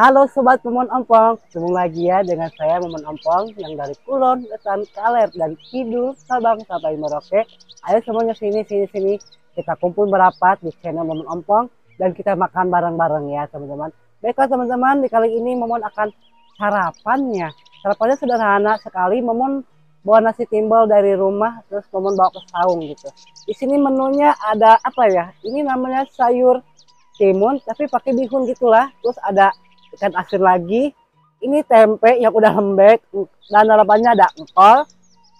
Halo Sobat Momon Ompong, ketemu lagi ya dengan saya Momon Ompong yang dari Kulon, Wetan, Kaler, dari Kidul, Sabang, sampai Merauke. Ayo semuanya sini, kita kumpul berapat di channel Momon Ompong dan kita makan bareng-bareng ya teman-teman. Baiklah teman-teman, di kali ini Momon akan sarapannya. Sarapannya sederhana sekali, Momon bawa nasi timbel dari rumah, terus Momon bawa ke saung gitu. Di sini menunya ada apa ya? Ini namanya sayur timun tapi pakai bihun gitulah, terus ada ikan asin lagi, ini tempe yang udah lembek, dan harapannya ada engkol,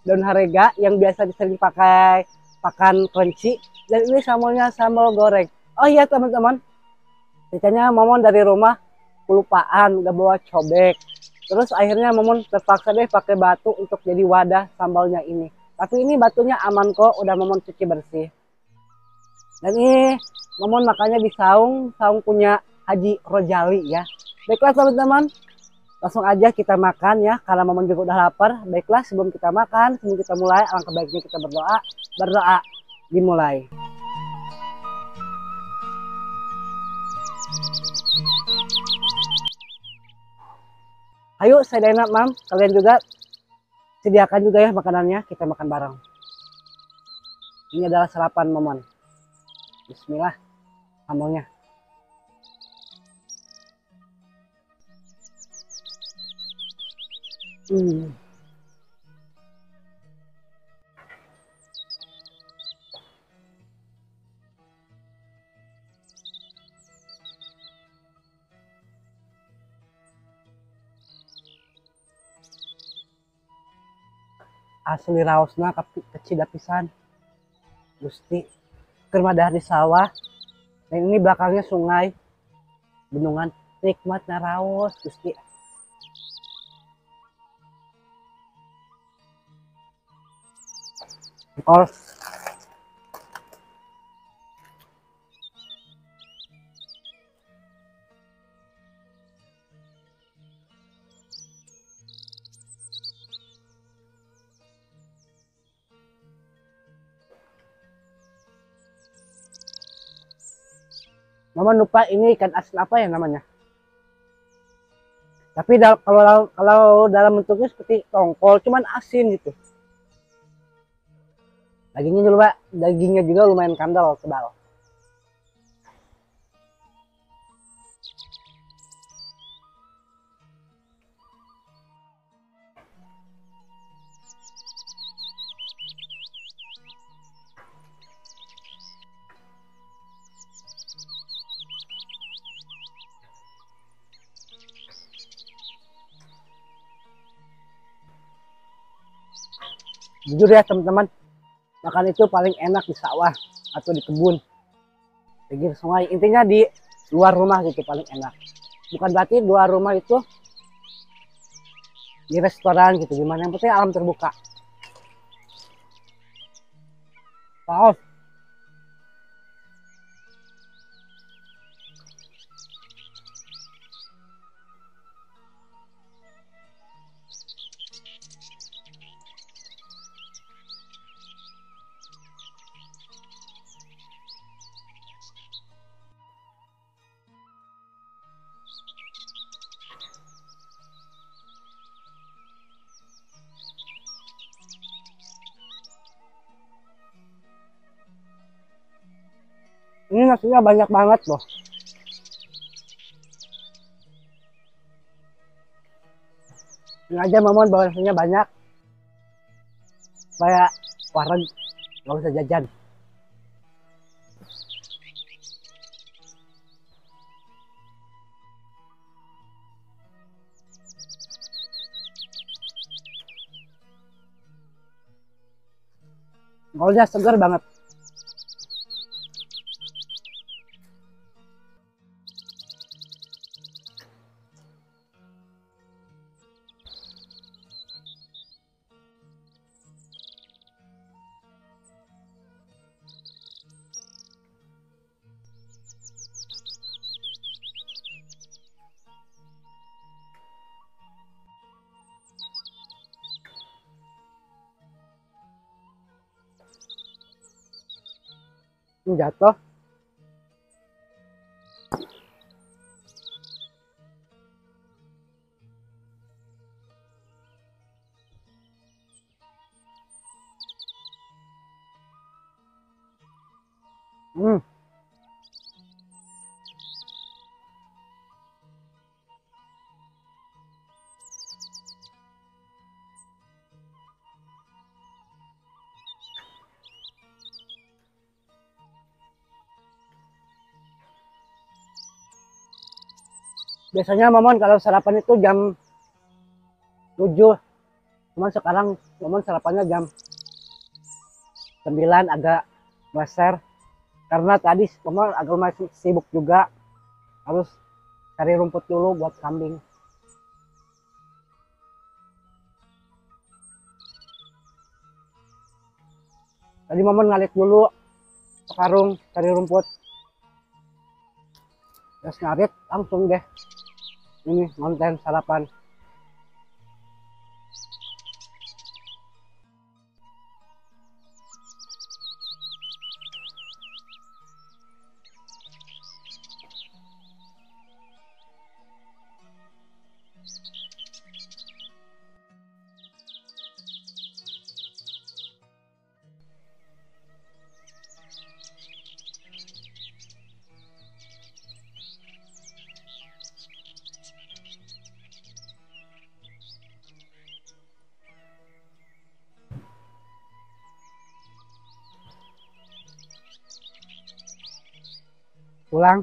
daun harega yang biasa sering pakai pakan kelinci, dan ini sambalnya sambal goreng. Oh iya teman-teman, ceritanya Momon dari rumah kelupaan udah bawa cobek, terus akhirnya Momon terpaksa deh pakai batu untuk jadi wadah sambalnya ini, tapi ini batunya aman kok, udah Momon cuci bersih. Dan ini Momon makannya di saung punya Haji Rojali ya. Baiklah teman-teman, langsung aja kita makan ya, karena Momon juga udah lapar. Baiklah, sebelum kita makan, sebelum kita mulai, alangkah baiknya kita berdoa. Berdoa dimulai. Ayo saya Dena, Mam, kalian juga sediakan juga ya makanannya, kita makan bareng. Ini adalah sarapan Momon. Bismillah, sambalnya. Asli raosna kecil pisan. Gusti, kermadah di sawah. Dan ini belakangnya sungai, bendungan, nikmat naraos Gusti. Engkol. Mama lupa ini ikan asin apa ya namanya. Tapi kalau dalam bentuknya seperti tongkol, cuman asin gitu. Dagingnya juga lumayan kandel, tebal. Jujur ya teman-teman, makan itu paling enak di sawah atau di kebun, pinggir sungai. Intinya di luar rumah gitu paling enak. Bukan berarti luar rumah itu di restoran gitu, gimana, yang penting alam terbuka. Paus. Ini nasinya banyak banget loh. Ini aja Mamon bawa nasinya banyak, supaya warung nggak usah jajan. Ngolnya segar banget. Ini jatuh. Hmm. Biasanya Momon kalau sarapan itu jam 7. Cuman sekarang Momon sarapannya jam 9 agak geser. Karena tadi Momon agak masih sibuk juga. Harus cari rumput dulu buat kambing. Tadi Momon ngalik dulu ke karung cari rumput. Terus ngarit langsung deh. Ini konten sarapan. Pulang.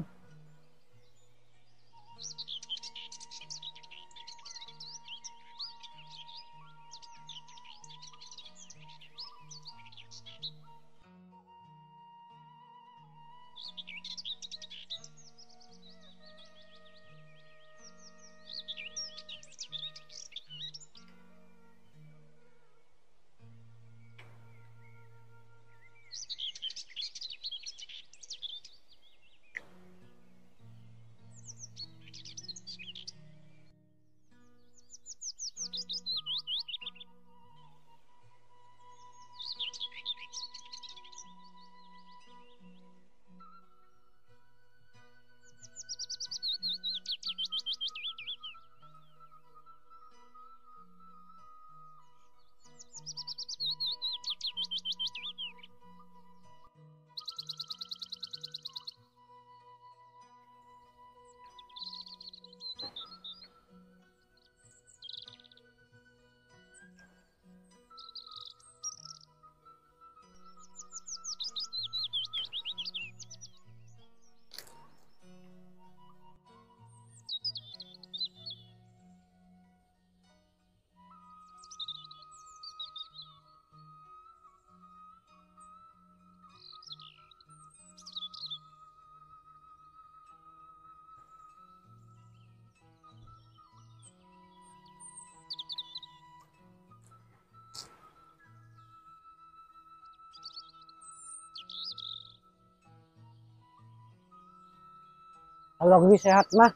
Kalau lagi sehat mah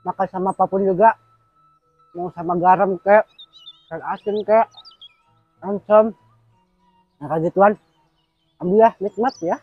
makan sama apapun juga. Mau sama garam kayak ikan asin kayak oncom. Nah kayak gituan. Alhamdulillah nikmat ya.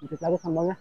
Dikit lagi sambalnya.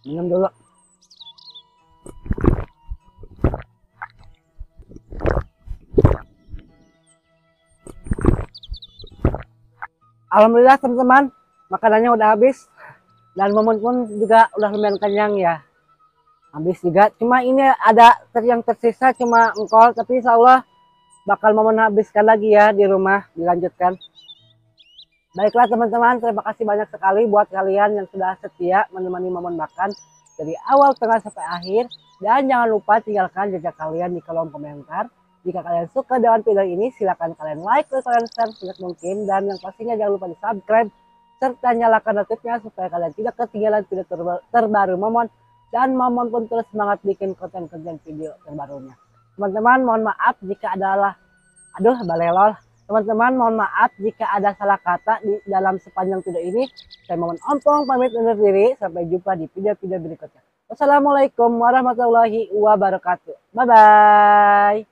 Minum dulu. Alhamdulillah teman-teman, makanannya udah habis dan Momon pun juga udah lumayan kenyang ya. Habis juga, cuma ini ada yang tersisa cuma engkol, tapi insya Allah bakal Momon habiskan lagi ya di rumah, dilanjutkan. Baiklah teman-teman, terima kasih banyak sekali buat kalian yang sudah setia menemani Momon makan dari awal, tengah, sampai akhir. Dan jangan lupa tinggalkan jejak kalian di kolom komentar. Jika kalian suka dengan video ini, silahkan kalian like, kalian share sebanyak mungkin. Dan yang pastinya jangan lupa di subscribe, serta nyalakan notifnya supaya kalian tidak ketinggalan video terbaru Momon. Dan Momon pun terus semangat bikin konten-konten video terbarunya. Teman-teman, mohon maaf jika balelol. Teman-teman, mohon maaf jika ada salah kata di dalam sepanjang video ini. Saya Momon Ompong pamit undur diri. Sampai jumpa di video-video berikutnya. Wassalamualaikum warahmatullahi wabarakatuh. Bye-bye.